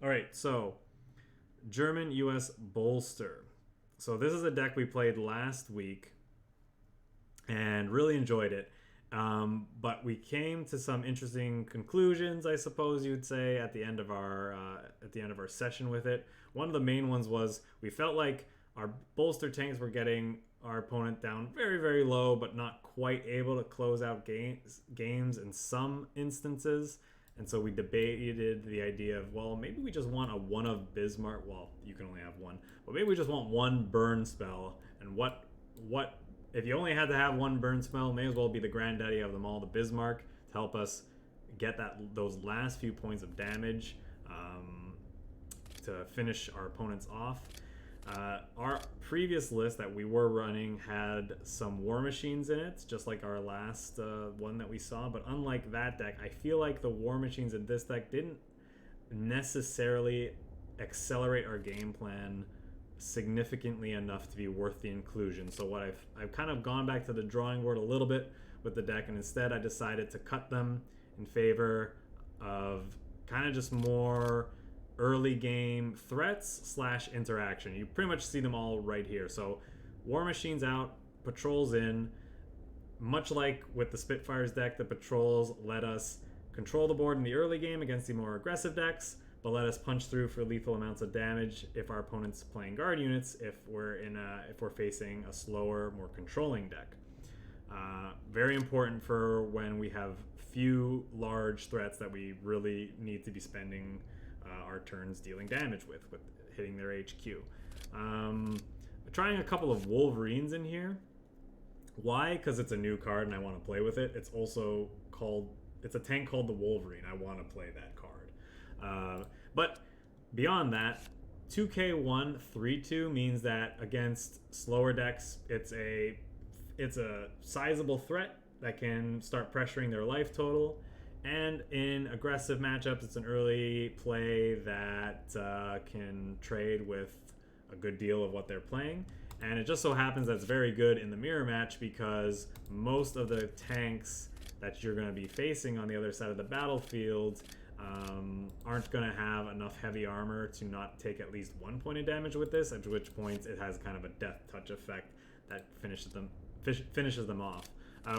All right, so German US Bolster. So this is a deck we played last week and really enjoyed it. But we came to some interesting conclusions, I suppose you'd say, at the end of our session with it. One of the main ones was we felt like our bolster tanks were getting our opponent down very, very low, but not quite able to close out games in some instances. And so we debated the idea of, well, maybe we just want a one of Bismarck. Well, you can only have one, but maybe we just want one burn spell. And what if you only had to have one burn spell, may as well be the granddaddy of them all, the Bismarck, to help us get those last few points of damage to finish our opponents off. Our previous list that we were running had some war machines in it, just like our last one that we saw. But unlike that deck, I feel like the war machines in this deck didn't necessarily accelerate our game plan significantly enough to be worth the inclusion. So what I've kind of gone back to the drawing board a little bit with the deck, and instead I decided to cut them in favor of kind of just more early game threats slash interaction. You pretty much see them all right here. So war machines out, patrols in. Much like with the Spitfires deck, the patrols let us control the board in the early game against the more aggressive decks, but let us punch through for lethal amounts of damage if our opponent's playing guard units, if we're facing a slower, more controlling deck. Very important for when we have few large threats that we really need to be spending our turns dealing damage with hitting their HQ. Trying a couple of Wolverines in here. Why? Because it's a new card and I want to play with it. It's a tank called the Wolverine. I want to play that card. But beyond that, 2k1 3-2 means that against slower decks, it's a sizable threat that can start pressuring their life total. And in aggressive matchups, it's an early play that can trade with a good deal of what they're playing. And it just so happens that's very good in the mirror match because most of the tanks that you're going to be facing on the other side of the battlefield aren't going to have enough heavy armor to not take at least 1 point of damage with this, at which point it has kind of a death touch effect that finishes them off.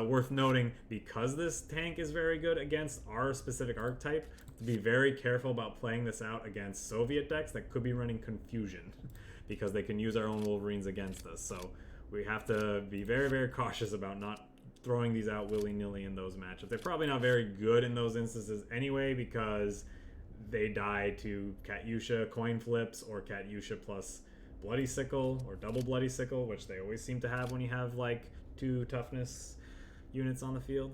Worth noting, because this tank is very good against our specific archetype, to be very careful about playing this out against Soviet decks that could be running Confusion, because they can use our own Wolverines against us. So we have to be very, very cautious about not throwing these out willy-nilly in those matchups. They're probably not very good in those instances anyway, because they die to Katyusha coin flips or Katyusha plus Bloody Sickle or double Bloody Sickle, which they always seem to have when you have like 2 toughness units on the field.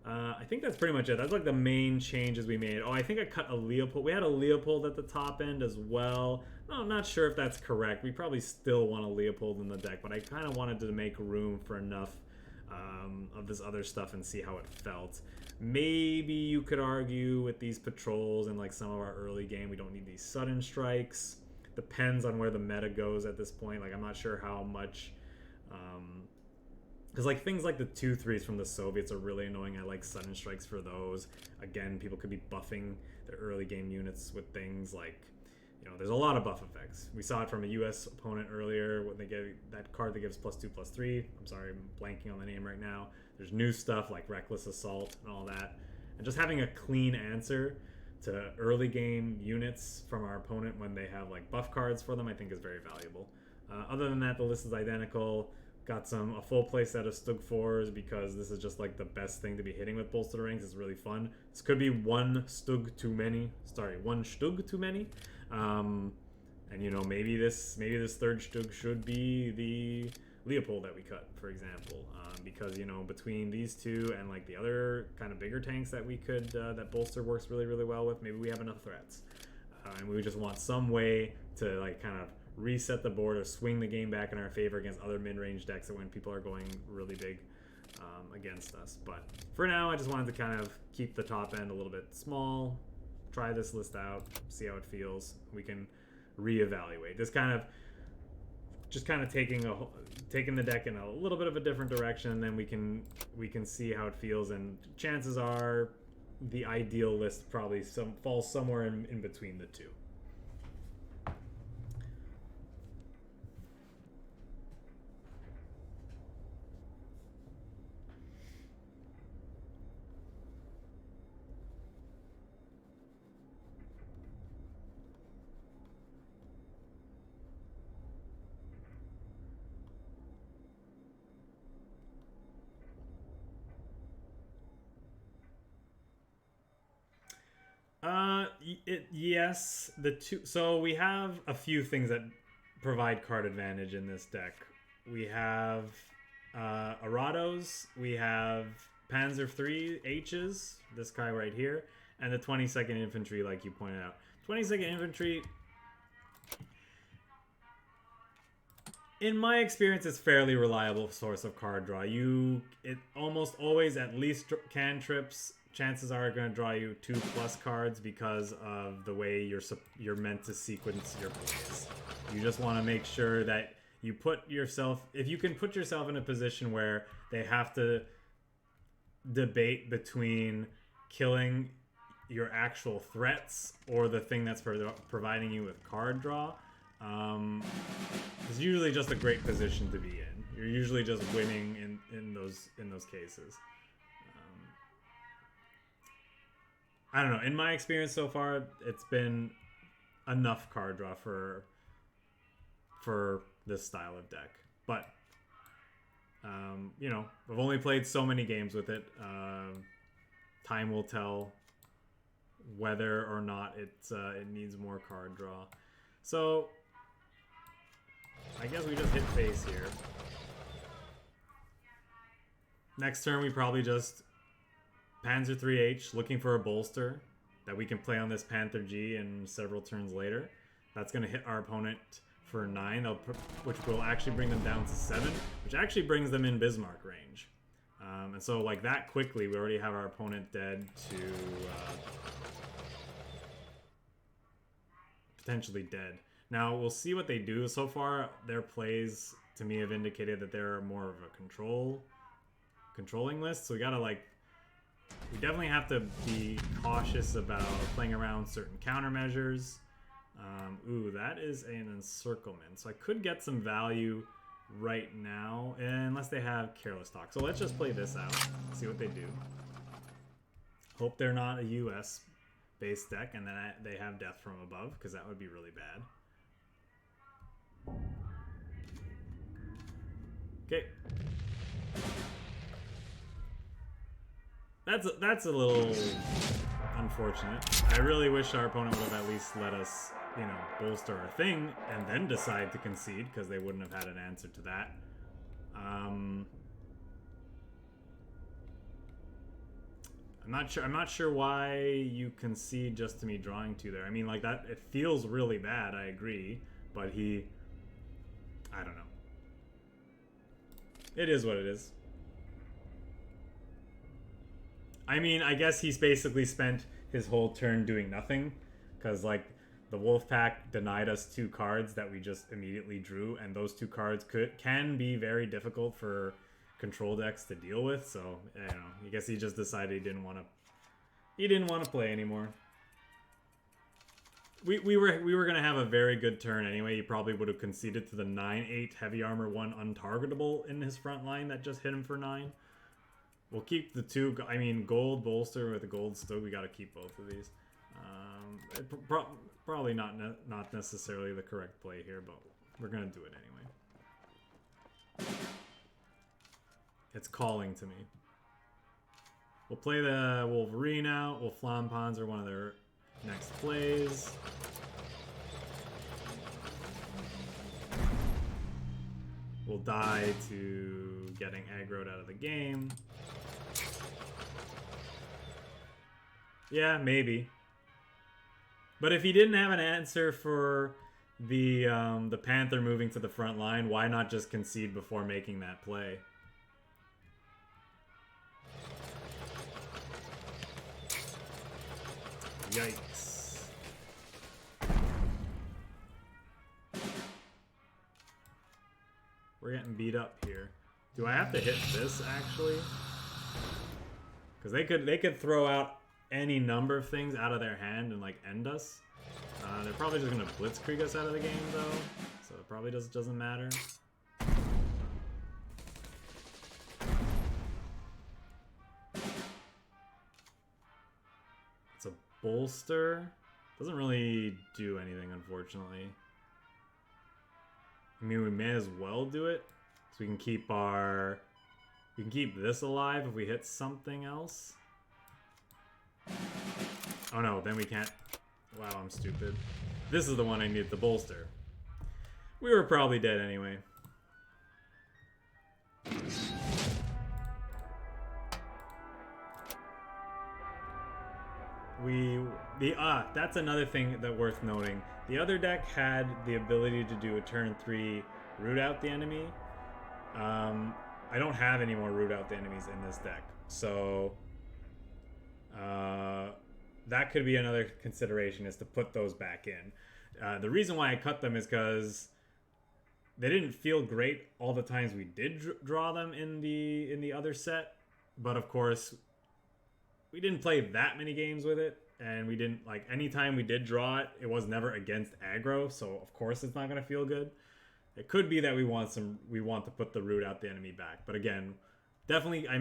I think that's pretty much it. That's like the main changes we made. Oh, I think I cut a Leopold. We had a Leopold at the top end as well. No, I'm not sure if that's correct. We probably still want a Leopold in the deck, but I kind of wanted to make room for enough of this other stuff and see how it felt. Maybe you could argue with these patrols and like some of our early game, we don't need these sudden strikes. Depends on where the meta goes at this point. Like I'm not sure how much, because like things like the 2-3s from the Soviets are really annoying. I like sudden strikes for those. Again, people could be buffing their early game units with things like, there's a lot of buff effects. We saw it from a US opponent earlier when they gave that card that gives +2/+3. I'm sorry, I'm blanking on the name right now. There's new stuff like Reckless Assault and all that. And just having a clean answer to early game units from our opponent when they have like buff cards for them, I think is very valuable. Other than that, the list is identical. Got a full play set of STUG IVs because this is just like the best thing to be hitting with Bolster the Ranks. It's really fun. This could be one STUG too many. One STUG too many. And maybe this third STUG should be the Leopold that we cut, for example, because between these two and like the other kind of bigger tanks that we could that Bolster works really, really well with, maybe we have enough threats, and we just want some way to like kind of reset the board or swing the game back in our favor against other mid-range decks when people are going really big against us. But for now, I just wanted to kind of keep the top end a little bit small, try this list out, see how it feels. We can reevaluate. This kind of taking the deck in a little bit of a different direction, and then we can see how it feels. And chances are, the ideal list probably falls somewhere in between the two. Yes, the two. So we have a few things that provide card advantage in this deck. We have ARADOs. We have PANZER III-H's. This guy right here, and the 22nd Infantry, like you pointed out. 22nd Infantry. In my experience, it's fairly reliable source of card draw. It almost always at least cantrips. Chances are going to draw you 2+ cards because of the way you're meant to sequence your plays. You just want to make sure that you put yourself, if you can put yourself in a position where they have to debate between killing your actual threats or the thing that's providing you with card draw. It's usually just a great position to be in. You're usually just winning in those cases. I don't know. In my experience so far, it's been enough card draw for this style of deck. But you know, I've only played so many games with it. Time will tell whether or not it needs more card draw. So I guess we just hit face here. Next turn we probably just Panzer III-H, looking for a bolster that we can play on this Panther G and several turns later. That's going to hit our opponent for 9, which will actually bring them down to 7, which actually brings them in Bismarck range. And so like that quickly, we already have our opponent dead to potentially dead. Now we'll see what they do. So far, their plays to me have indicated that they're more of a controlling list. So we gotta we definitely have to be cautious about playing around certain countermeasures. Ooh, that is an encirclement. So I could get some value right now, unless they have Careless Talk. So let's just play this out, see what they do. Hope they're not a US based deck and then they have Death from Above, because that would be really bad. Okay. That's a little unfortunate. I really wish our opponent would have at least let us, you know, bolster our thing and then decide to concede, because they wouldn't have had an answer to that. I'm not sure why you concede just to me drawing 2 there. I mean, like, that, it feels really bad, I agree, but I don't know. It is what it is. I mean, I guess he's basically spent his whole turn doing nothing, because, like, the Wolfpack denied us 2 cards that we just immediately drew, and those 2 cards can be very difficult for control decks to deal with. So I don't know. I guess he just decided he didn't want to play anymore. We were gonna have a very good turn anyway. He probably would have conceded to the 9/8 heavy armor 1 untargetable in his front line that just hit him for 9. We'll keep the 2. I mean, gold bolster with a gold STUG. We got to keep both of these. Probably not necessarily the correct play here, but we're gonna do it anyway. It's calling to me. We'll play the Wolverine out. We'll FLAMMPANZER one of their next plays. We'll die to getting aggroed out of the game. Yeah, maybe. But if he didn't have an answer for the Panther moving to the front line, why not just concede before making that play? Yikes. We're getting beat up here. Do I have to hit this, actually? Because they could throw out any number of things out of their hand and, like, end us. They're probably just going to blitzkrieg us out of the game, though. So it probably doesn't matter. It's a bolster. Doesn't really do anything, unfortunately. I mean, we may as well do it. So we can keep we can keep this alive if we hit something else. Oh no, then we can't. Wow, I'm stupid. This is the one I need to bolster. We were probably dead anyway. That's another thing that worth noting. The other deck had the ability to do a turn 3 root out the enemy. I don't have any more root out the enemies in this deck, so that could be another consideration, is to put those back in. The reason why I cut them is because they didn't feel great all the times we did draw them in the other set, but of course we didn't play that many games with it, and we didn't, like, anytime we did draw it, it was never against aggro, so of course it's not going to feel good. It could be that we want to put the root out the enemy back, but again, definitely I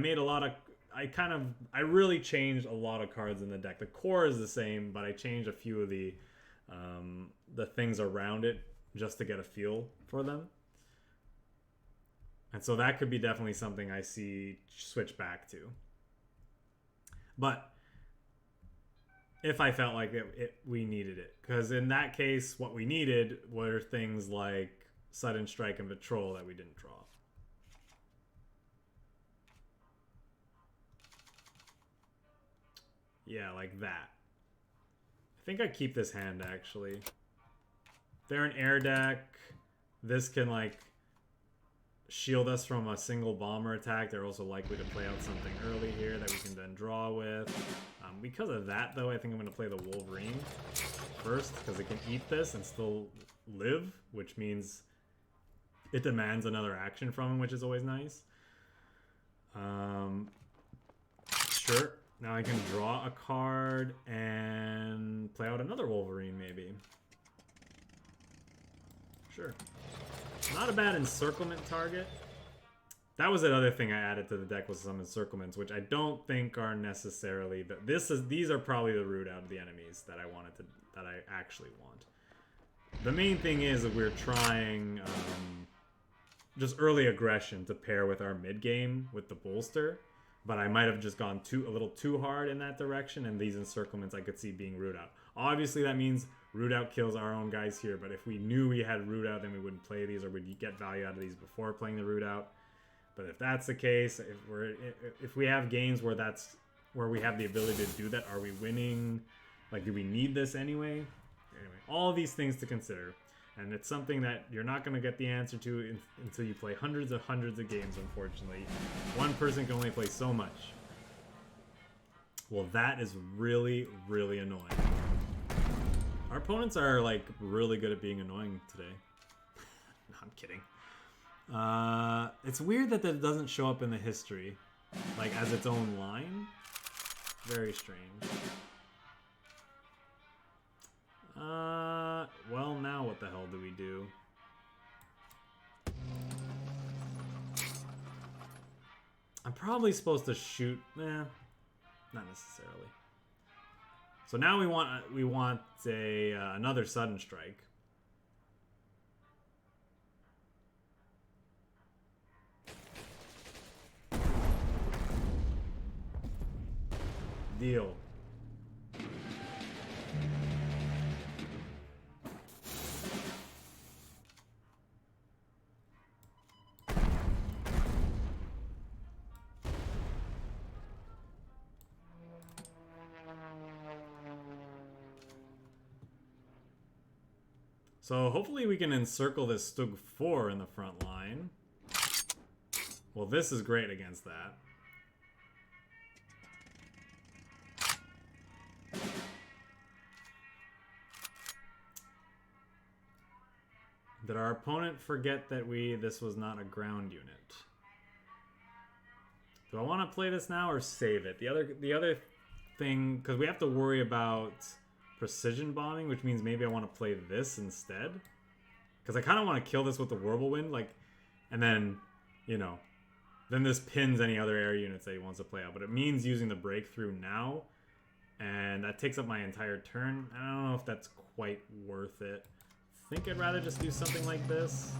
really changed a lot of cards in the deck. The core is the same, but I changed a few of the things around it just to get a feel for them. And so that could be definitely something I see switch back to. But if I felt like we needed it, because in that case, what we needed were things like Sudden Strike and Patrol that we didn't draw. Yeah, like that. I think I keep this hand, actually. They're an air deck. This can, like, shield us from a single bomber attack. They're also likely to play out something early here that we can then draw with. Because of that, though, I think I'm going to play the Wolverine first, because it can eat this and still live, which means it demands another action from him, which is always nice. Sure. Now I can draw a card and play out another Wolverine, maybe. Sure. Not a bad encirclement target. That was another thing I added to the deck, was some encirclements, which I don't think are necessarily these are probably the root out of the enemies that I actually want. The main thing is that we're trying just early aggression to pair with our mid game with the bolster, but I might have just gone a little too hard in that direction, and these encirclements I could see being root out. Obviously that means root out kills our own guys here, but if we knew we had root out, then we wouldn't play these, or we'd get value out of these before playing the root out. But if that's the case, if we have games where we have the ability to do that, are we winning? Like, do we need this anyway? Anyway, all these things to consider. And it's something that you're not going to get the answer to until you play hundreds of games, unfortunately. One person can only play so much. Well, that is really, really annoying. Our opponents are, like, really good at being annoying today. No, I'm kidding. It's weird that that doesn't show up in the history, like, as its own line. Very strange. Well, now what the hell do we do? I'm probably supposed to shoot. Not necessarily. So now we want another sudden strike. Deal. So hopefully we can encircle this STUG IV in the front line. Well, this is great against that. Did our opponent forget that this was not a ground unit? Do I want to play this now or save it? The other thing, because we have to worry about precision bombing, which means maybe I want to play this instead. Because I kind of want to kill this with the Wirbelwind, like, and then, you know, then this pins any other air units that he wants to play out. But it means using the breakthrough now, and that takes up my entire turn. I don't know if that's quite worth it. I think I'd rather just do something like this.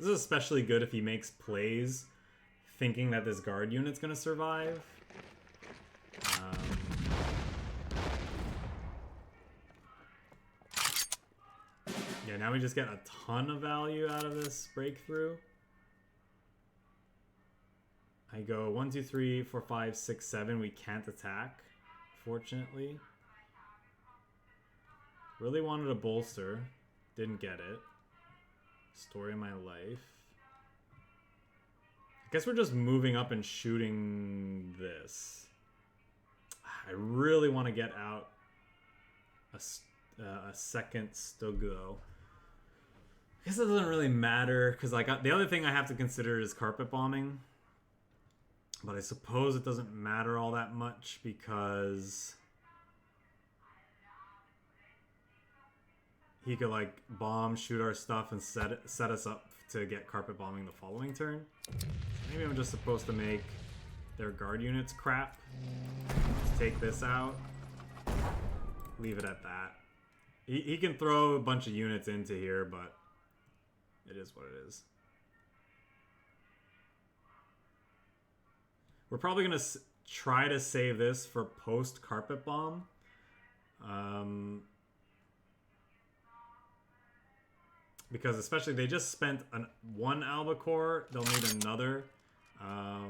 This is especially good if he makes plays thinking that this guard unit's gonna survive. Yeah, now we just get a ton of value out of this breakthrough. I go 1, 2, 3, 4, 5, 6, 7. We can't attack, fortunately. Really wanted a bolster. Didn't get it. Story of my life. I guess we're just moving up and shooting this. I really want to get out a second STUG though. I guess it doesn't really matter because like the other thing I have to consider is carpet bombing. But I suppose it doesn't matter all that much because he could like bomb, shoot our stuff, and set us up to get carpet bombing the following turn. Maybe I'm just supposed to make their guard units crap. Let's take this out. Leave it at that. He can throw a bunch of units into here, but it is what it is. We're probably going to try to save this for post carpet bomb. Because especially they just spent one albacore, they'll need another. Yeah,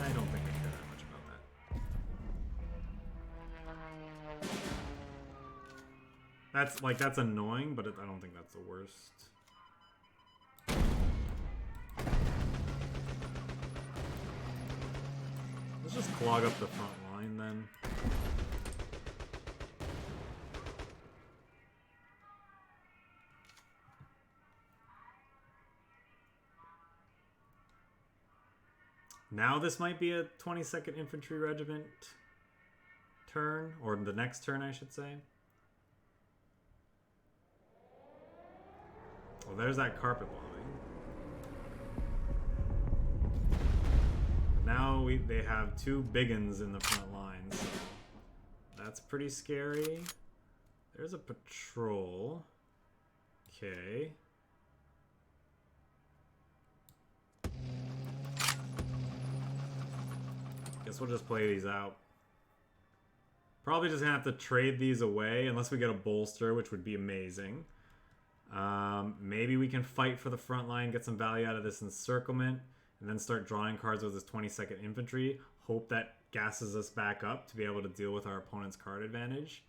I don't think I care that much about that. That's annoying, but I don't think that's the worst. Let's just clog up the front line then. Now this might be a 22nd Infantry Regiment turn, or the next turn I should say. Well, there's that carpet bombing. Now they have two big uns in the front lines. That's pretty scary. There's a patrol. Okay. Guess we'll just play these out. Probably just gonna have to trade these away unless we get a bolster, which would be amazing. Maybe we can fight for the front line, get some value out of this encirclement, and then start drawing cards with this 22nd Infantry. Hope that gasses us back up to be able to deal with our opponent's card advantage.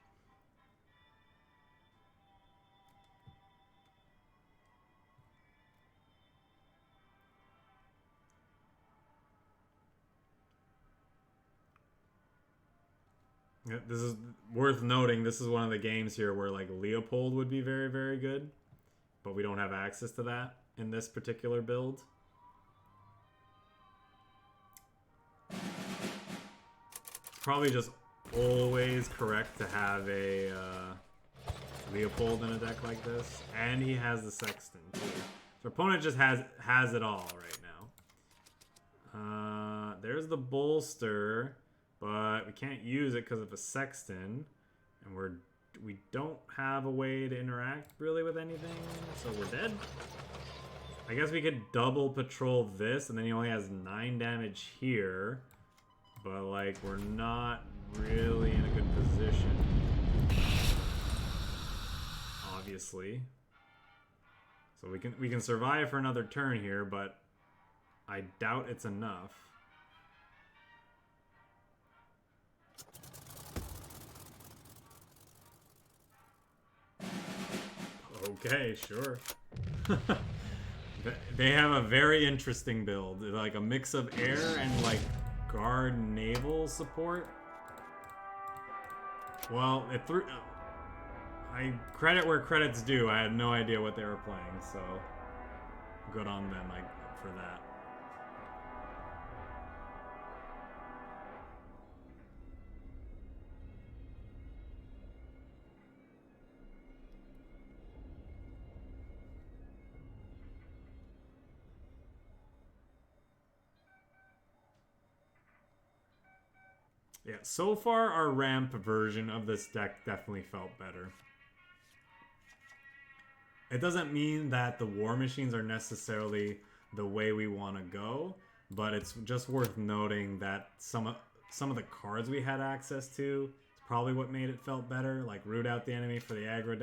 This is worth noting. This is one of the games here where like Leopold would be very, very good, but we don't have access to that in this particular build. Probably just always correct to have a Leopold in a deck like this, and he has the Sexton too. So our opponent just has it all right now. There's the bolster. But we can't use it because of a Sexton, and we don't have a way to interact really with anything, so we're dead. I guess we could double patrol this, and then he only has 9 damage here, but like we're not really in a good position, obviously. So we can survive for another turn here, but I doubt it's enough. Okay, sure. They have a very interesting build. Like a mix of air and like guard naval support. Well, it threw... I credit where credit's due. I had no idea what they were playing, so good on them like for that. Yeah, so far our ramp version of this deck definitely felt better. It doesn't mean that the war machines are necessarily the way we want to go, but it's just worth noting that some of the cards we had access to is probably what made it felt better, like root out the enemy for the aggro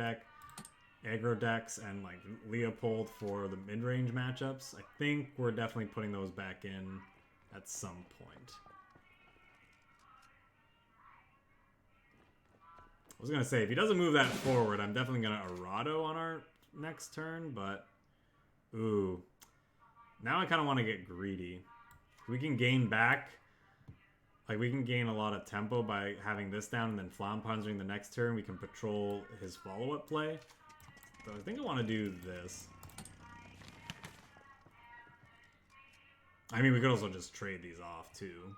decks, and like Leopold for the mid-range matchups. I think we're definitely putting those back in at some point. I was gonna say, if he doesn't move that forward, I'm definitely gonna ARADO on our next turn, but ooh, now I kind of want to get greedy. We can gain back, like we can gain a lot of tempo by having this down and then FLAMMPANZERing the next turn. We can patrol his follow-up play. So I think I want to do this. I mean, we could also just trade these off too.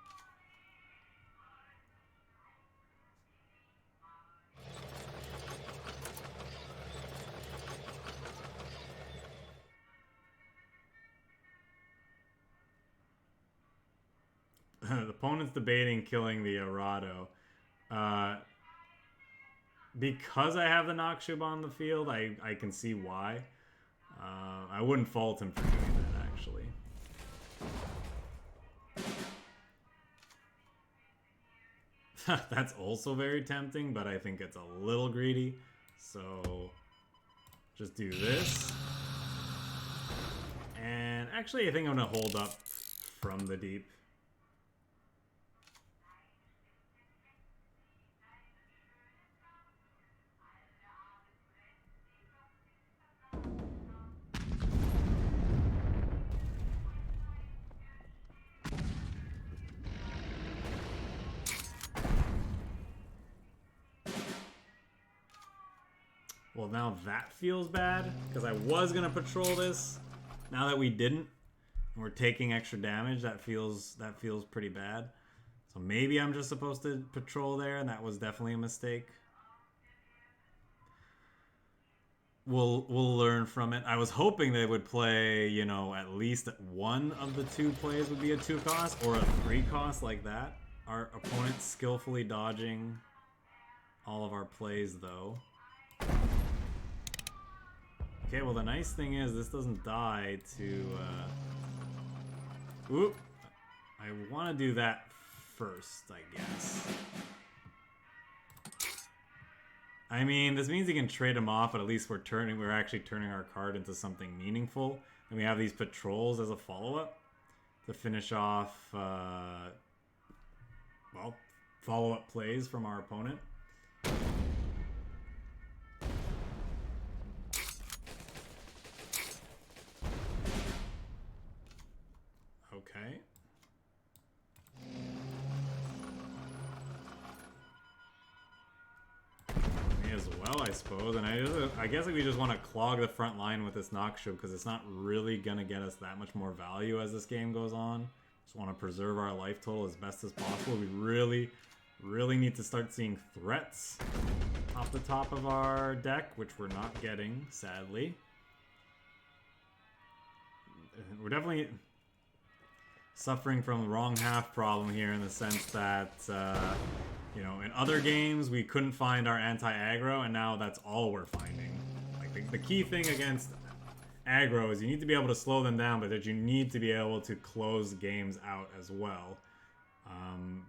The opponent's debating killing the ARADO. Because I have the NACHSCHUB on the field, I can see why. I wouldn't fault him for doing that, actually. That's also very tempting, but I think it's a little greedy. So, just do this. And actually, I think I'm going to hold up from the deep. Well, now that feels bad, because I was going to patrol this. Now that we didn't, and we're taking extra damage, that feels pretty bad. So maybe I'm just supposed to patrol there, and that was definitely a mistake. We'll learn from it. I was hoping they would play, you know, at least one of the two plays would be a 2 cost, or a 3 cost like that. Our opponent's skillfully dodging all of our plays, though. Okay, well the nice thing is this doesn't die to, Oop! I want to do that first, I guess. I mean, this means you can trade them off, but at least we're actually turning our card into something meaningful. And we have these patrols as a follow-up to finish off, well, follow-up plays from our opponent. Okay. Me as well, I suppose. And I guess we just want to clog the front line with this NACHSCHUB because it's not really going to get us that much more value as this game goes on. Just want to preserve our life total as best as possible. We really need to start seeing threats off the top of our deck, which we're not getting, sadly. We're definitely suffering from the wrong half problem here in the sense that, you know, in other games we couldn't find our anti-aggro, and now that's all we're finding. Like the key thing against aggro is you need to be able to slow them down, but that you need to be able to close games out as well.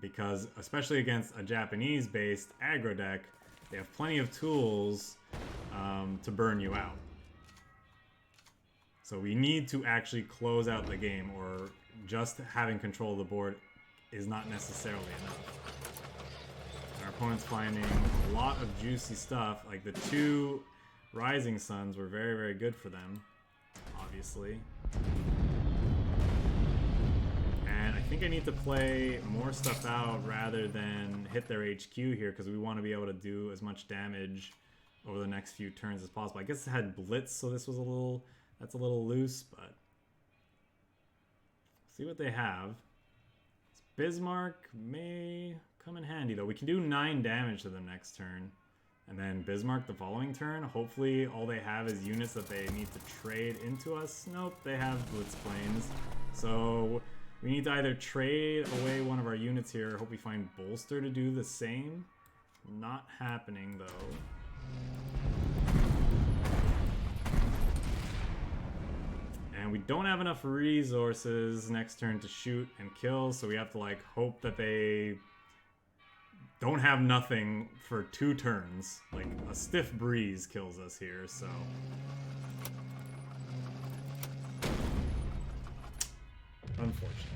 Because especially against a Japanese-based aggro deck, they have plenty of tools to burn you out. So we need to actually close out the game, or just having control of the board is not necessarily enough. And our opponent's finding a lot of juicy stuff. Like the 2 Rising Suns were very good for them, obviously. And I think I need to play more stuff out rather than hit their HQ here, because we want to be able to do as much damage over the next few turns as possible. I guess it had Blitz, so this was that's a little loose, but see what they have. Bismarck may come in handy, though. We can do 9 damage to them next turn, and then Bismarck the following turn. Hopefully all they have is units that they need to trade into us. Nope, they have Blitz planes. So we need to either trade away one of our units here, hope we find Bolster to do the same. Not happening, though. don't have enough resources next turn to shoot and kill, so we have to like hope that they don't have nothing for 2 turns. Like a stiff breeze kills us here, so unfortunate.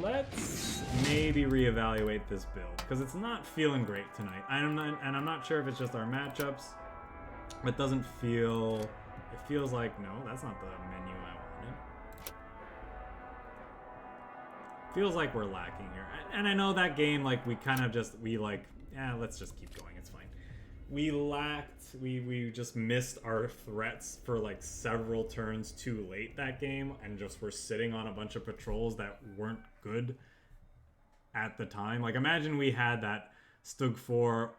Let's maybe reevaluate this build because it's not feeling great tonight. I'm not sure if it's just our matchups. It doesn't feel. It feels like no, that's not the menu I wanted. Feels like we're lacking here, and I know that game like we kind of just let's just keep going. It's fine. We lacked. We just missed our threats for like several turns too late that game, and just were sitting on a bunch of patrols that weren't good at the time. Like imagine we had that STUG IV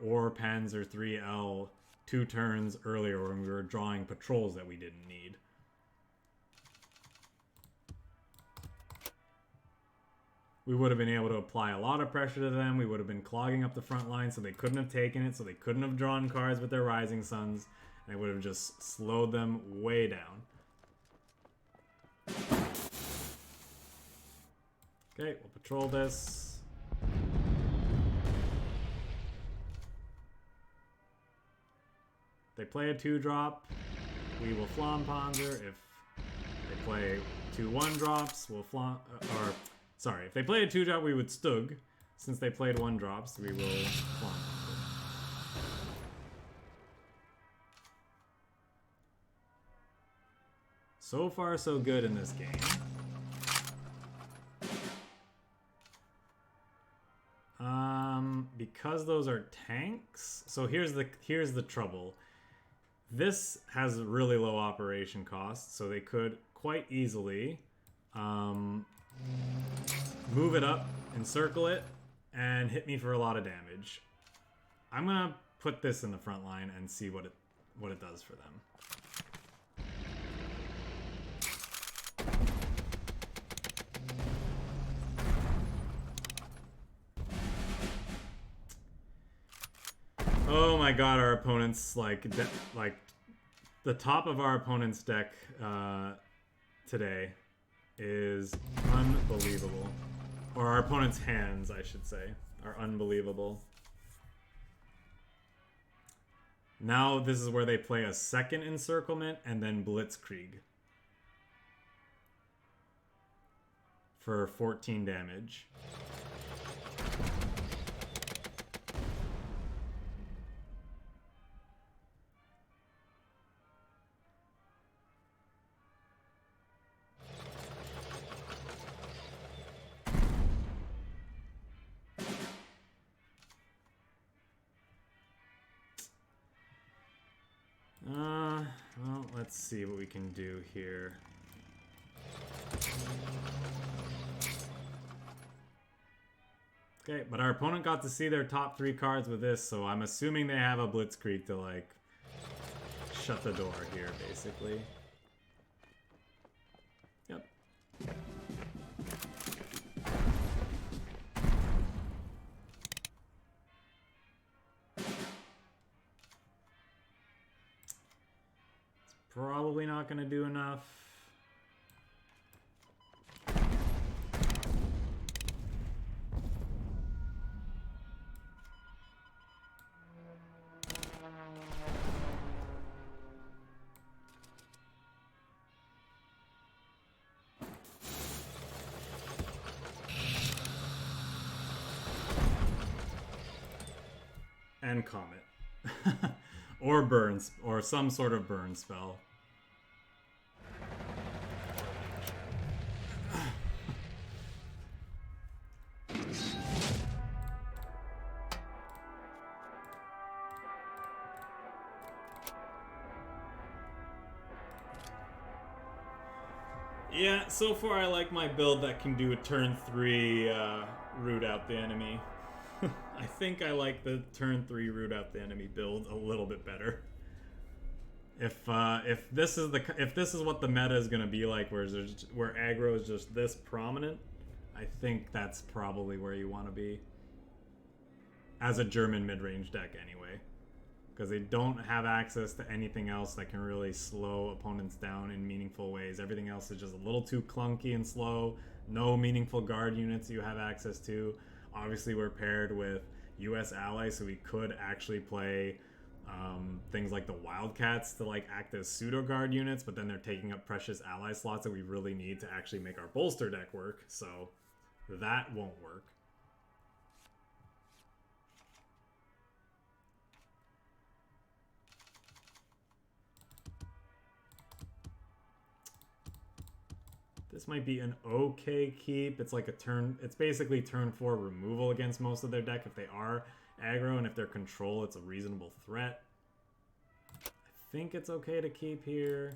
or PANZER III-L 2 turns earlier when we were drawing patrols that we didn't need. We would have been able to apply a lot of pressure to them. We would have been clogging up the front line so they couldn't have taken it, so they couldn't have drawn cards with their Rising Suns, and it would have just slowed them way down. Okay, we'll patrol this. If they play a 2-drop, we will FLAMMPANZER. If they play 2 1-drops, we'll sorry, if they play a 2-drop, we would STUG. Since they played 1-drops, we will FLAMMPANZER. So far, so good in this game. Because those are tanks. So here's the trouble. This has really low operation costs, so they could quite easily move it up, encircle it, and hit me for a lot of damage. I'm gonna put this in the front line and see what it does for them. Oh my god, our opponent's like the top of our opponent's deck today is unbelievable. Or our opponent's hands, I should say, are unbelievable. Now this is where they play a second encirclement and then blitzkrieg for 14 damage. Well, let's see what we can do here. Okay, but our opponent got to see their top 3 cards with this, so I'm assuming they have a blitzkrieg to, like, shut the door here, basically. Yep. Probably not going to do enough. And Comet. Or burns, or some sort of burn spell. Yeah, so far I like my build that can do a turn 3 root out the enemy. I think I like the turn 3 root out the enemy build a little bit better. If this is what the meta is gonna be like, where aggro is just this prominent, I think that's probably where you want to be as a German mid-range deck anyway, because they don't have access to anything else that can really slow opponents down in meaningful ways. Everything else is just a little too clunky and slow. No meaningful guard units you have access to. Obviously, we're paired with US allies, so we could actually play things like the Wildcats to like act as pseudo guard units, but then they're taking up precious ally slots that we really need to actually make our bolster deck work, so that won't work. This might be an okay keep. It's like a turn, it's basically turn 4 removal against most of their deck if they are aggro, and if they're control, it's a reasonable threat. I think it's okay to keep here.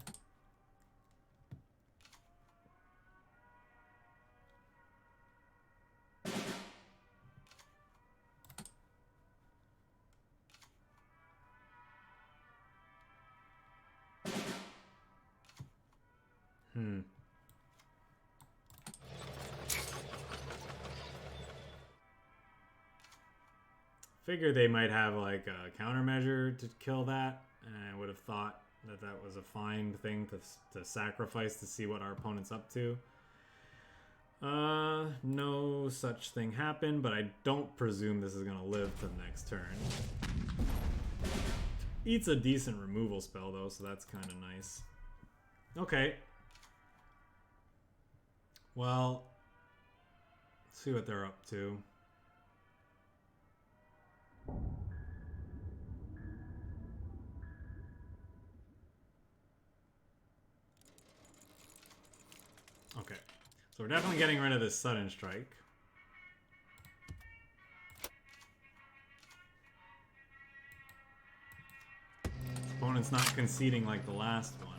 Figured they might have like a countermeasure to kill that, and I would have thought that that was a fine thing to sacrifice to see what our opponent's up to. No such thing happened, but I don't presume this is going to live to the next turn. Eats a decent removal spell though, so that's kind of nice. Okay. Well, let's see what they're up to. Okay, so we're definitely getting rid of this sudden strike. Opponent's not conceding like the last one.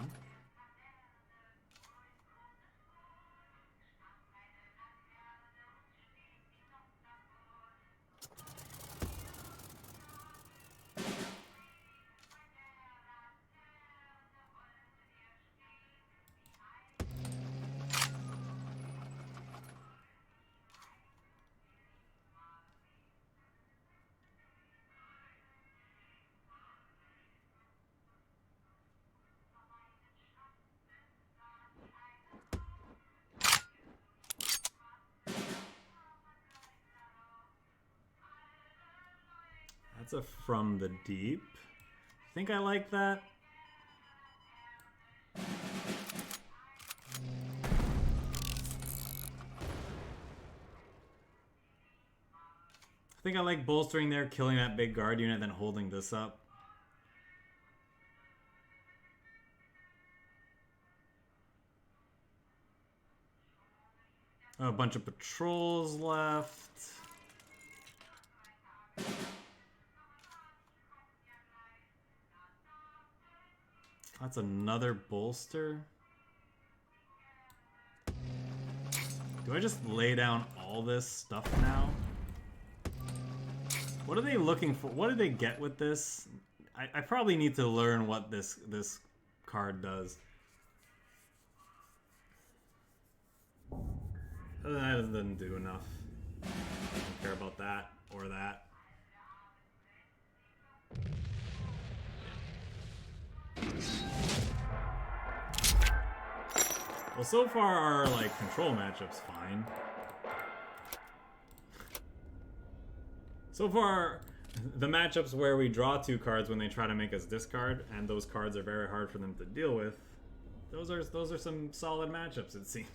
That's a From the Deep. Think I like that? I think I like bolstering there, killing that big guard unit, then holding this up. A bunch of patrols left. That's another bolster. Do I just lay down all this stuff now? What are they looking for? What do they get with this? I probably need to learn what this card does. That doesn't do enough. I don't care about that or that. Well, so far our like control matchup's fine. So far, the matchups where we draw 2 cards when they try to make us discard, and those cards are very hard for them to deal with. Those are some solid matchups, it seems.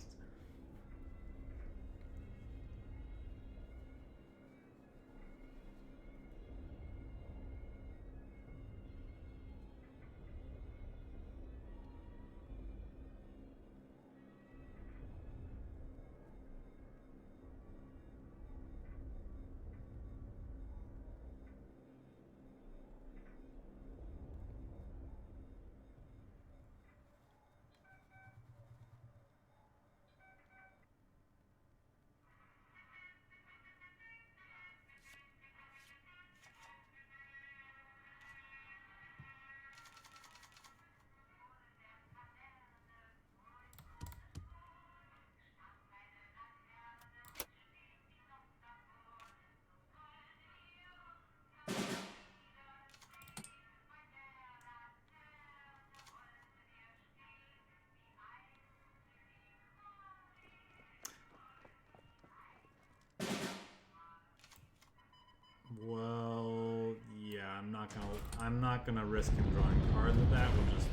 I'm not gonna risk him drawing cards with that. We'll just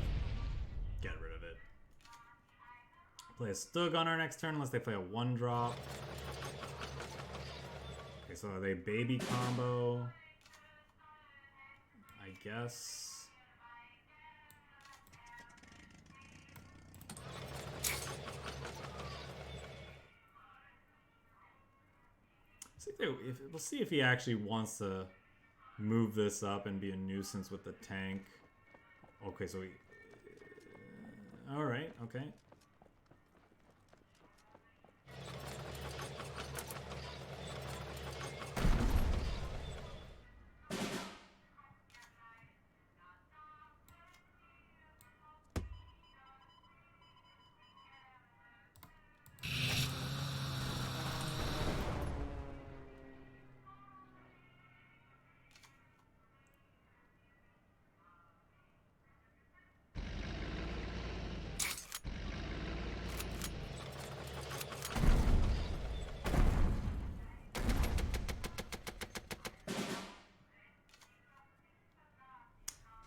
get rid of it. Play a Stug on our next turn unless they play a 1-drop. Okay, so are they baby combo? I guess. We'll see if he actually wants to move this up and be a nuisance with the tank. Okay, so he... Alright, okay.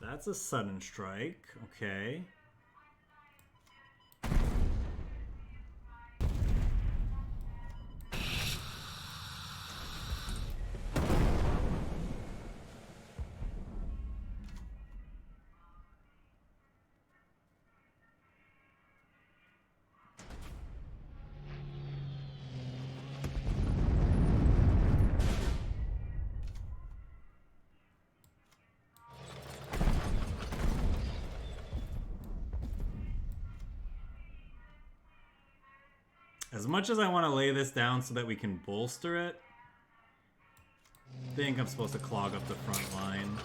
That's a sudden strike, okay. As much as I want to lay this down so that we can bolster it, I think I'm supposed to clog up the front line.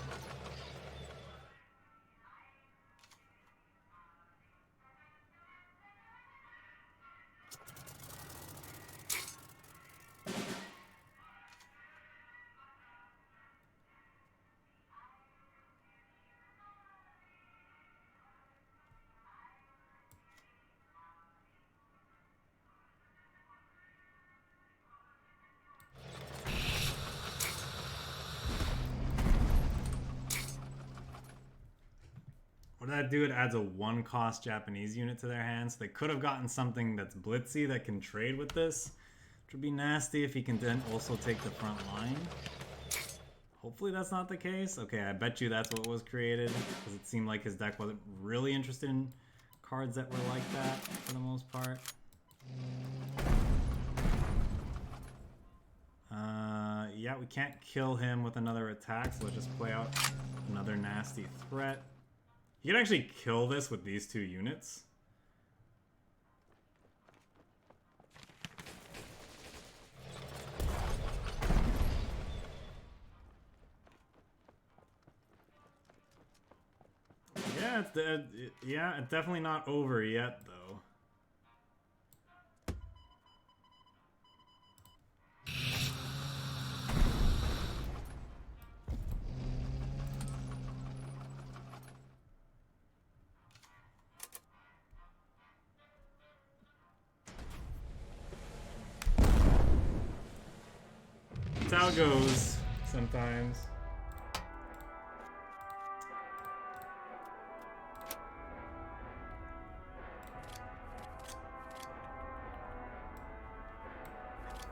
That dude adds a 1-cost Japanese unit to their hands. So they could have gotten something that's blitzy that can trade with this, which would be nasty if he can then also take the front line. Hopefully that's not the case. Okay, I bet you that's what was created, because it seemed like his deck wasn't really interested in cards that were like that for the most part. Yeah, we can't kill him with another attack, so let's just play out another nasty threat. You can actually kill this with these 2 units. Yeah, it's definitely not over yet, though. That's how it goes sometimes.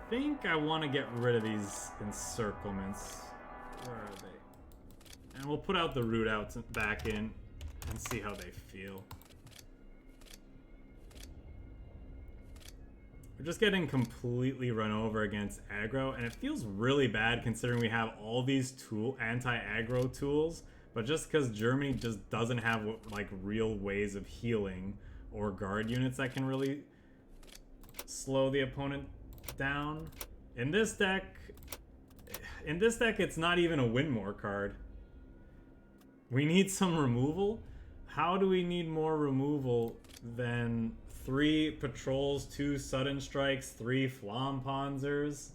I think I want to get rid of these encirclements. Where are they? And we'll put out the root outs back in and see how they feel. We're just getting completely run over against aggro, and it feels really bad considering we have all these anti-aggro tools, but just because Germany just doesn't have like real ways of healing or guard units that can really slow the opponent down. In this deck, it's not even a win more card. We need some removal. How do we need more removal than 3 patrols, 2 sudden strikes, 3 FLAMMPANZERs,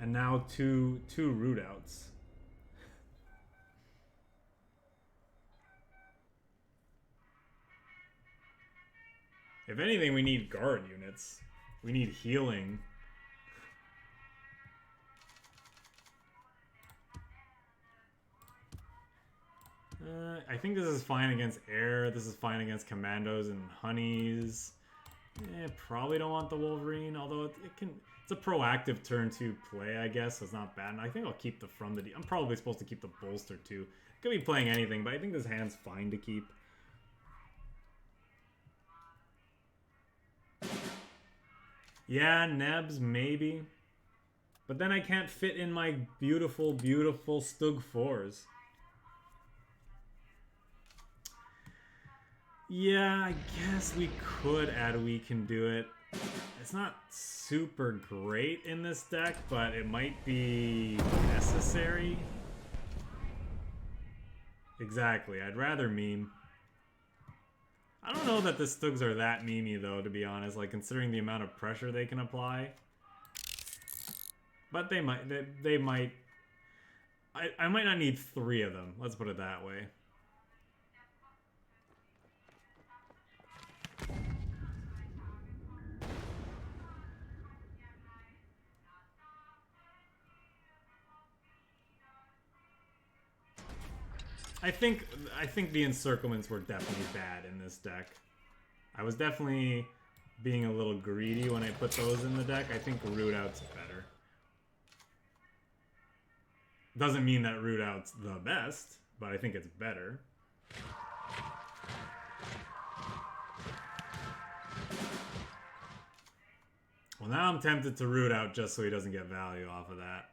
and now two root outs? If anything, we need guard units. We need healing. I think this is fine against air. This is fine against commandos and honeys. Probably don't want the Wolverine, although it can. It's a proactive turn 2 play, I guess. So it's not bad. And I think I'll keep the from the D. I'm probably supposed to keep the bolster too. Could be playing anything, but I think this hand's fine to keep. Yeah, Nebs, maybe. But then I can't fit in my beautiful, beautiful STUG IVs. Yeah, I guess we could add We Can Do It. It's not super great in this deck, but it might be necessary. Exactly, I'd rather meme. I don't know that the Stugs are that memey though, to be honest, like considering the amount of pressure they can apply. But they might, I might not need 3 of them, let's put it that way. I think the encirclements were definitely bad in this deck. I was definitely being a little greedy when I put those in the deck. I think Root Out's better. Doesn't mean that Root Out's the best, but I think it's better. Well, now I'm tempted to Root Out just so he doesn't get value off of that.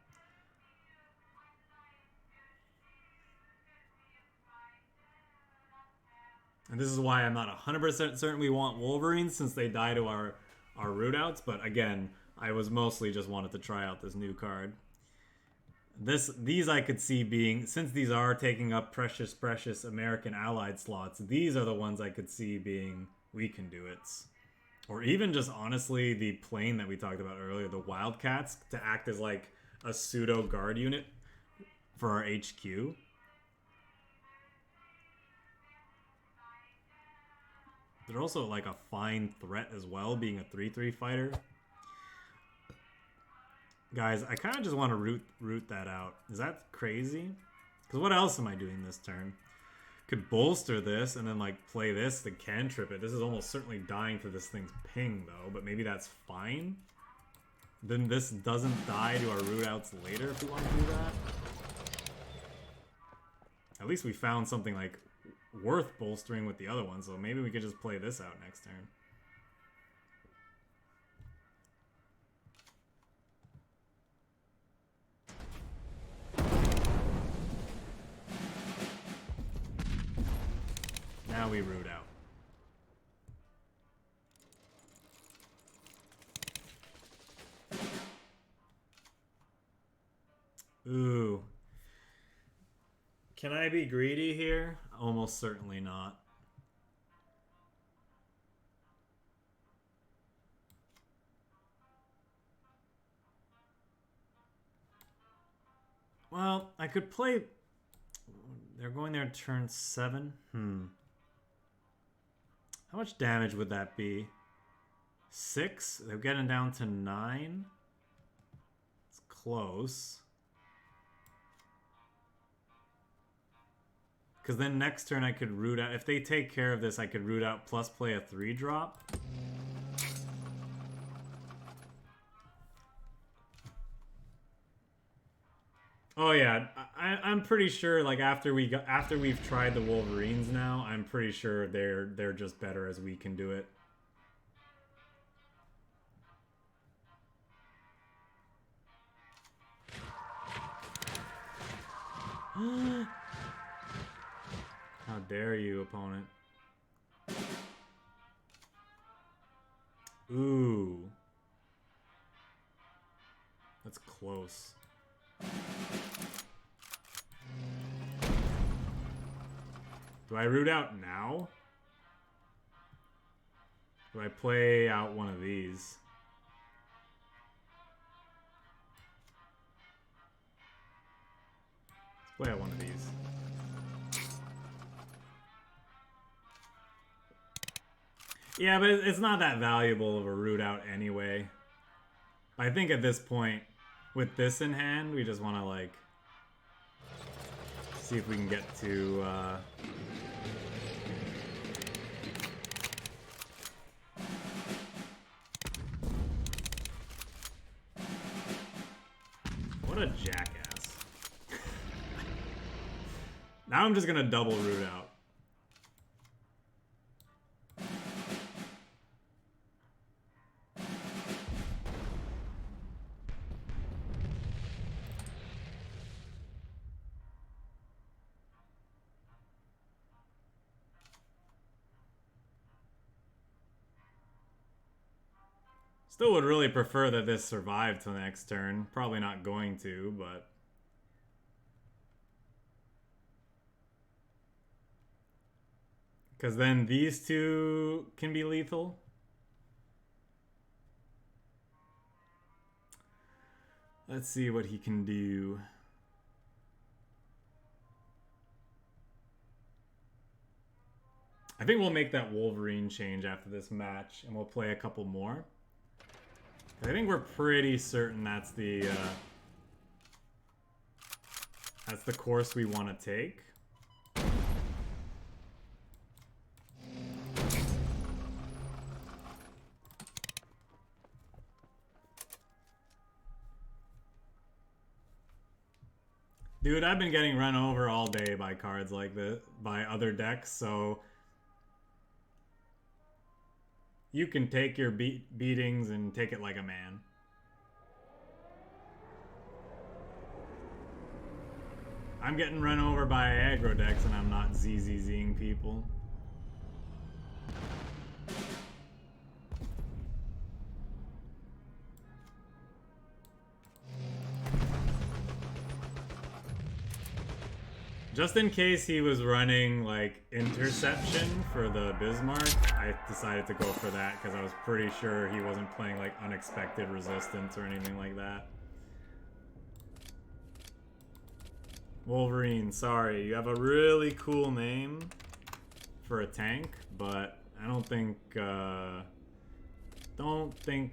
And this is why I'm not 100% certain we want Wolverines, since they die to our Root Outs. But again, I was mostly just wanted to try out this new card. These I could see being, since these are taking up precious American Allied slots, these are the ones I could see being We Can Do It's. Or even just honestly the plane that we talked about earlier, the Wildcats, to act as like a pseudo guard unit for our HQ. They're also like a fine threat as well, being a 3/3 fighter. Guys, I kind of just want to root that out. Is that crazy? Because what else am I doing this turn? Could bolster this and then like play this to cantrip it. This is almost certainly dying to this thing's ping though, but maybe that's fine. Then this doesn't die to our Root Outs later if we want to do that. At least we found something like worth bolstering with the other one, so maybe we could just play this out next turn. Now we Root Out. Ooh. Can I be greedy here? Almost certainly not. Well, I could play... They're going there turn 7? How much damage would that be? 6? They're getting down to 9? It's close. Because then next turn I could Root Out. If they take care of this, I could Root Out plus play a 3-drop. Oh yeah, I'm pretty sure like after we've tried the Wolverines now, I'm pretty sure they're just better as We Can Do It. How dare you, opponent? Ooh. That's close. Do I Root Out now? Do I play out one of these? Let's play out one of these. Yeah, but it's not that valuable of a Root Out anyway. I think at this point, with this in hand, we just want to like see if we can get to What a jackass. Now I'm just gonna double root out. Still would really prefer that this survived till next turn. Probably not going to, but... Because then these two can be lethal. Let's see what he can do. I think we'll make that Wolverine change after this match, and we'll play a couple more. I think we're pretty certain that's the course we want to take. Dude, I've been getting run over all day by cards like this, by other decks, so you can take your beatings and take it like a man. I'm getting run over by aggro decks and I'm not ZZZing people. Just in case he was running, like, interception for the Bismarck, I decided to go for that because I was pretty sure he wasn't playing, like, unexpected resistance or anything like that. Wolverine, sorry, you have a really cool name for a tank, but I don't think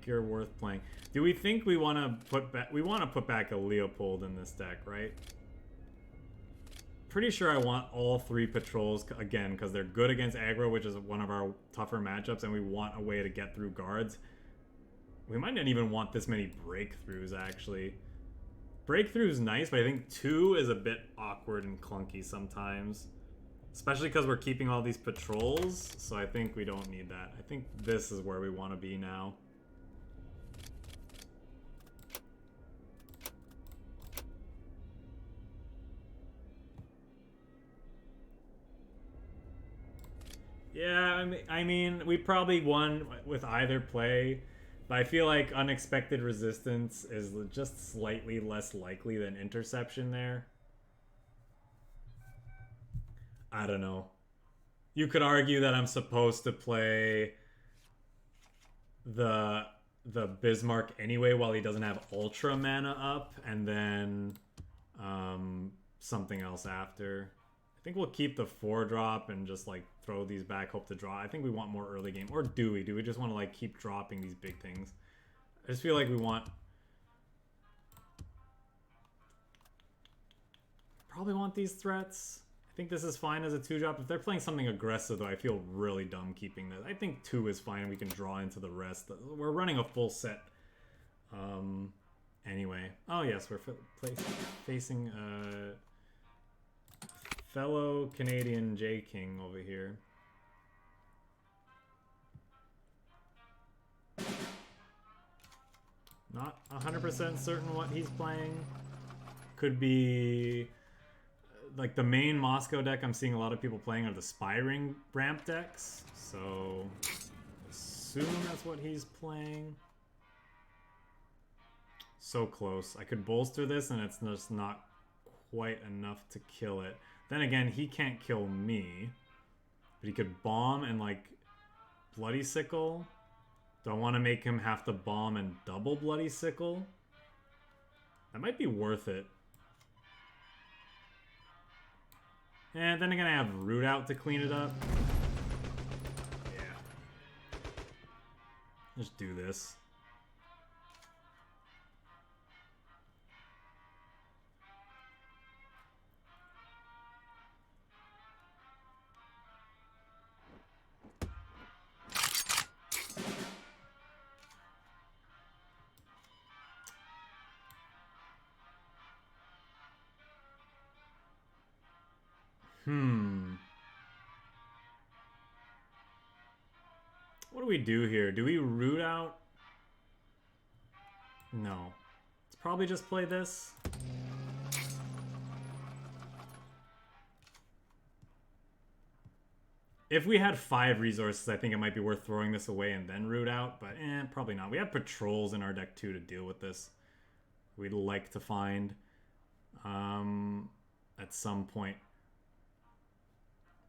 you're worth playing. Do we think we want to put back a Leopold in this deck, right? Pretty sure I want all three patrols again because they're good against aggro, which is one of our tougher matchups, and we want a way to get through guards. We might not even want this many breakthroughs, actually. Breakthrough's nice, but I think 2 is a bit awkward and clunky sometimes. Especially because we're keeping all these patrols, so I think we don't need that. I think this is where we want to be now. Yeah, I mean, we probably won with either play, but I feel like unexpected resistance is just slightly less likely than interception there. I don't know. You could argue that I'm supposed to play the Bismarck anyway while he doesn't have Ultra mana up, and then something else after. I think we'll keep the 4-drop and just, like, throw these back, hope to draw. I think we want more early game. Or do we? Do we just want to, like, keep dropping these big things? I just feel like we want... Probably want these threats. I think this is fine as a 2-drop. If they're playing something aggressive, though, I feel really dumb keeping this. I think 2 is fine and we can draw into the rest. We're running a full set anyway. Oh, yes, we're facing... fellow Canadian J King over here. Not 100% certain what he's playing. Could be like the main Moscow deck I'm seeing a lot of people playing are the Spyring ramp decks. So assume that's what he's playing. So close. I could bolster this and it's just not quite enough to kill it. Then again, he can't kill me. But he could bomb and, like, Bloody Sickle. Do I want to make him have to bomb and double Bloody Sickle? That might be worth it. And then again, I have Root Out to clean it up. Yeah. Just do this. What do we do here? Do we root out? No. Let's probably just play this. If we had 5 resources, I think it might be worth throwing this away and then root out, but probably not. We have patrols in our deck too to deal with this. We'd like to find at some point.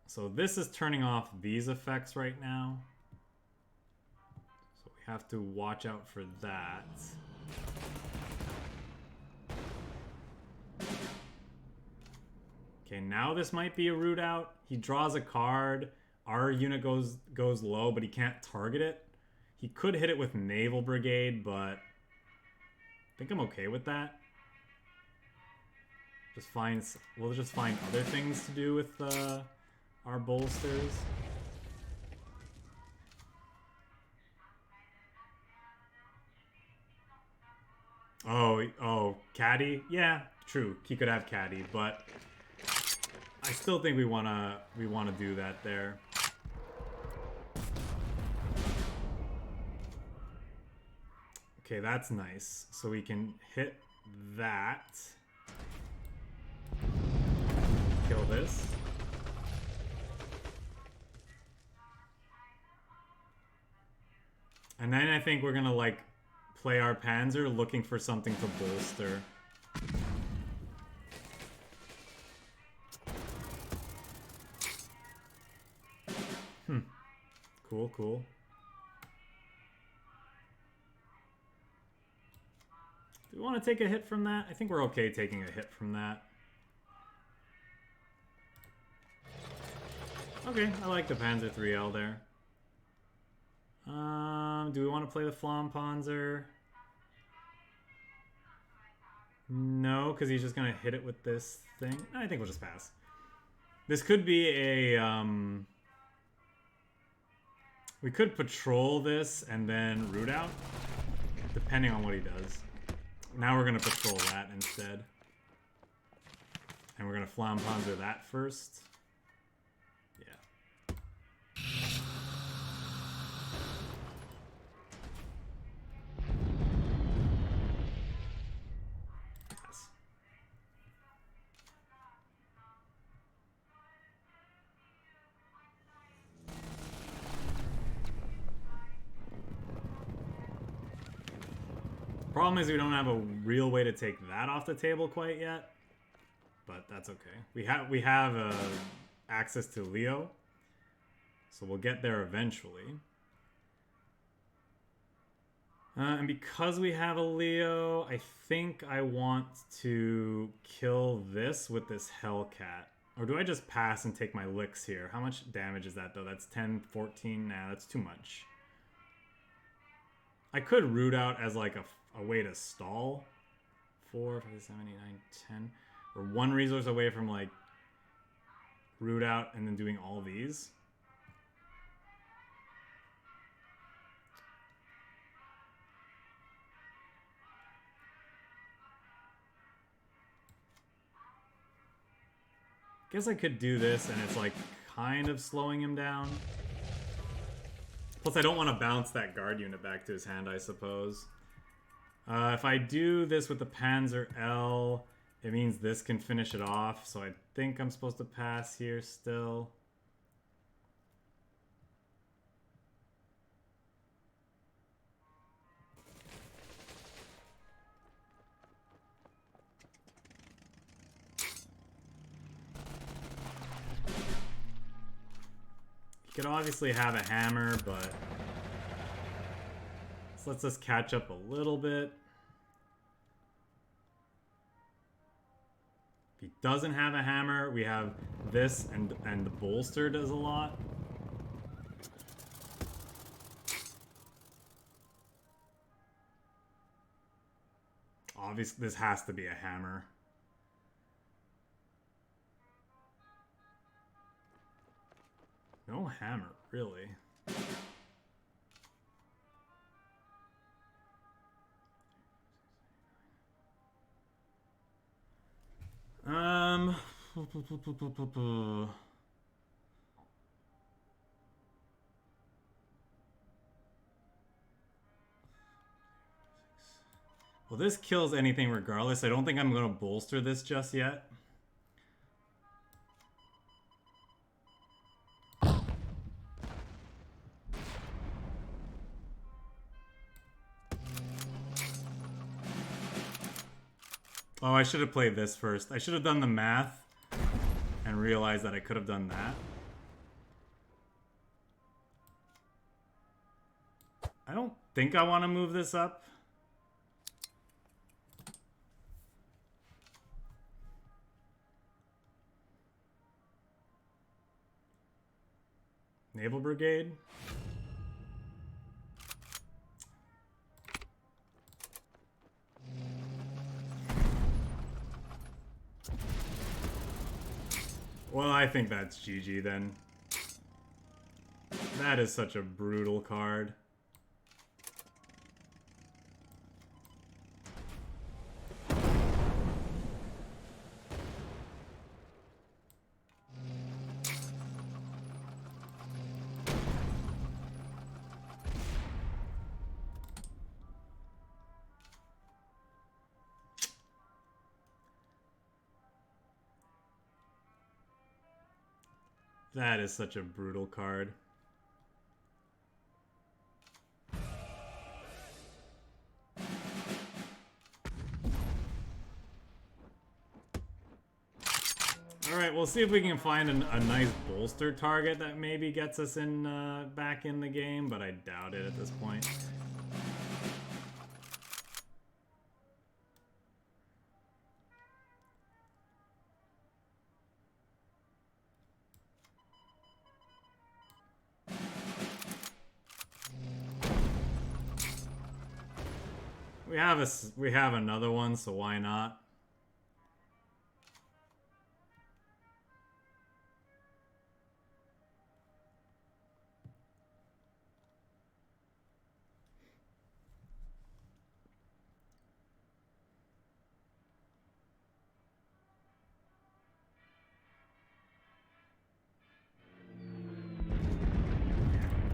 So this is turning off these effects right now. So we have to watch out for that. Okay, now this might be a root out. He draws a card. Our unit goes low, but he can't target it. He could hit it with Naval Brigade, but I think I'm okay with that. We'll just find other things to do with our bolsters. Oh, Caddy? Yeah, true. He could have Caddy, but I still think we wanna do that there. Okay, that's nice. So we can hit that. Kill this. And then I think we're gonna like play our Panzer looking for something to bolster. Cool, cool. Do we want to take a hit from that? I think we're okay taking a hit from that. Okay, I like the Panzer III-L there. Do we want to play the FLAMMPANZER? No, because he's just going to hit it with this thing. I think we'll just pass. This could be a... we could patrol this and then root out, depending on what he does. Now we're going to patrol that instead. And we're going to FLAMMPANZER that first. Yeah. Pass. Problem is we don't have a real way to take that off the table quite yet, but that's okay. We have access to Leo, so we'll get there eventually. And because we have a Leo, I think I want to kill this with this Hellcat. Or do I just pass and take my licks here? How much damage is that though? That's 10, 14, nah, that's too much. I could root out as like a way to stall. 4, 5, 7, 8, 9, 10. We're 1 resource away from like root out and then doing all these. Guess I could do this and it's like kind of slowing him down. Plus I don't want to bounce that guard unit back to his hand, I suppose. If I do this with the Panzer L, it means this can finish it off, so I think I'm supposed to pass here still. You could obviously have a hammer, but this lets us catch up a little bit. If he doesn't have a hammer, we have this, and the bolster does a lot. Obviously, this has to be a hammer. No hammer, really. Well, this kills anything regardless. I don't think I'm going to bolster this just yet. Oh, I should have played this first. I should have done the math and realized that I could have done that. I don't think I want to move this up. Naval Brigade. Well, I think that's GG then. That is such a brutal card. That is such a brutal card. Alright, we'll see if we can find a nice bolster target that maybe gets us in back in the game, but I doubt it at this point. We have another one, so why not?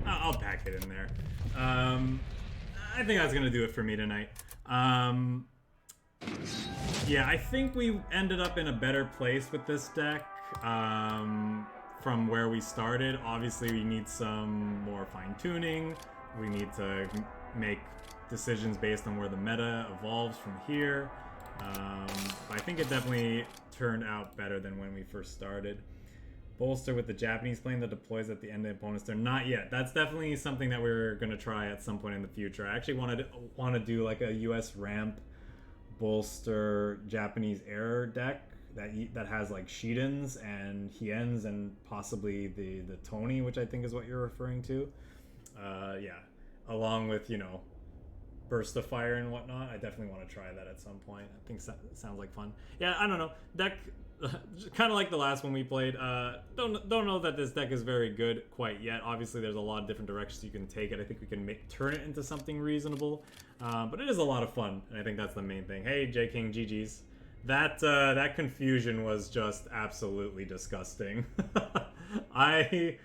I'll pack it in there. I think that's gonna do it for me tonight. Yeah, I think we ended up in a better place with this deck from where we started. Obviously, we need some more fine-tuning. We need to make decisions based on where the meta evolves from here. I think it definitely turned out better than when we first started. Bolster with the Japanese plane that deploys at the end of the opponent's turn. Not yet. That's definitely something that we're going to try at some point in the future. I actually want to do like a US ramp bolster Japanese air deck that has like Shidens and Hiens and possibly the Tony, which I think is what you're referring to. Yeah, along with, you know, burst of fire and whatnot. I definitely want to try that at some point. I think it sounds like fun. Yeah, I don't know. Deck kind of like the last one we played. Don't know that this deck is very good quite yet. Obviously, there's a lot of different directions you can take it. I think we can turn it into something reasonable. But it is a lot of fun, and I think that's the main thing. Hey, J King, GG's. That confusion was just absolutely disgusting. I'm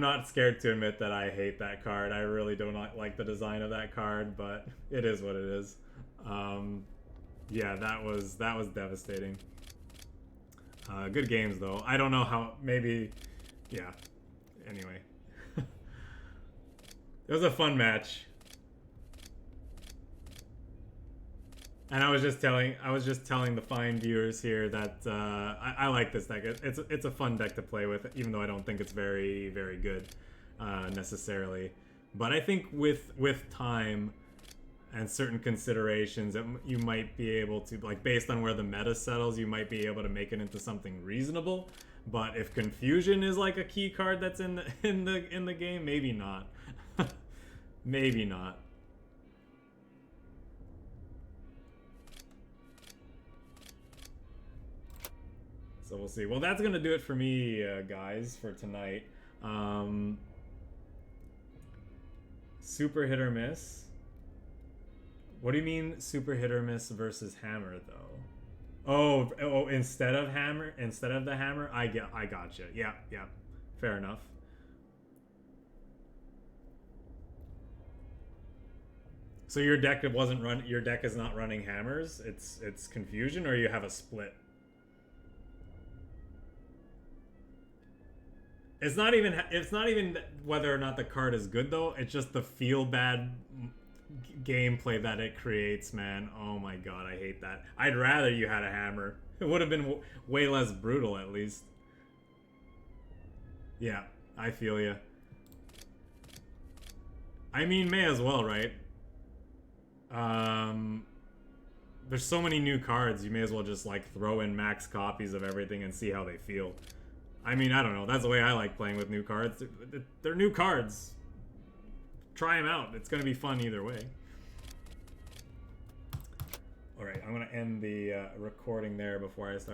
not scared to admit that I hate that card. I really do not like the design of that card, but it is what it is. Yeah, that was devastating. Good games though. I don't know how. Maybe, yeah. Anyway, it was a fun match. And I was just telling the fine viewers here that I like this deck. It's a fun deck to play with, even though I don't think it's very, very good necessarily. But I think with time and certain considerations, you might be able to, like, based on where the meta settles, you might be able to make it into something reasonable. But if confusion is like a key card that's in the game, maybe not. Maybe not. So we'll see. Well, that's gonna do it for me, guys, for tonight. Super hit or miss. What do you mean super hit or miss versus hammer, though? Oh, instead of the hammer, I gotcha. Yeah, yeah, fair enough. So your deck wasn't run. Your deck is not running hammers. It's confusion, or you have a split. It's not even. It's not even whether or not the card is good though. It's just the feel bad gameplay that it creates, man. Oh my god, I hate that. I'd rather you had a hammer. It would have been way less brutal, at least. Yeah, I feel you. I mean, may as well, right? There's so many new cards, you may as well just like throw in max copies of everything and see how they feel. I mean, I don't know. That's the way I like playing with new cards. They're new cards. Try them out. It's going to be fun either way. Alright, I'm going to end the recording there before I start.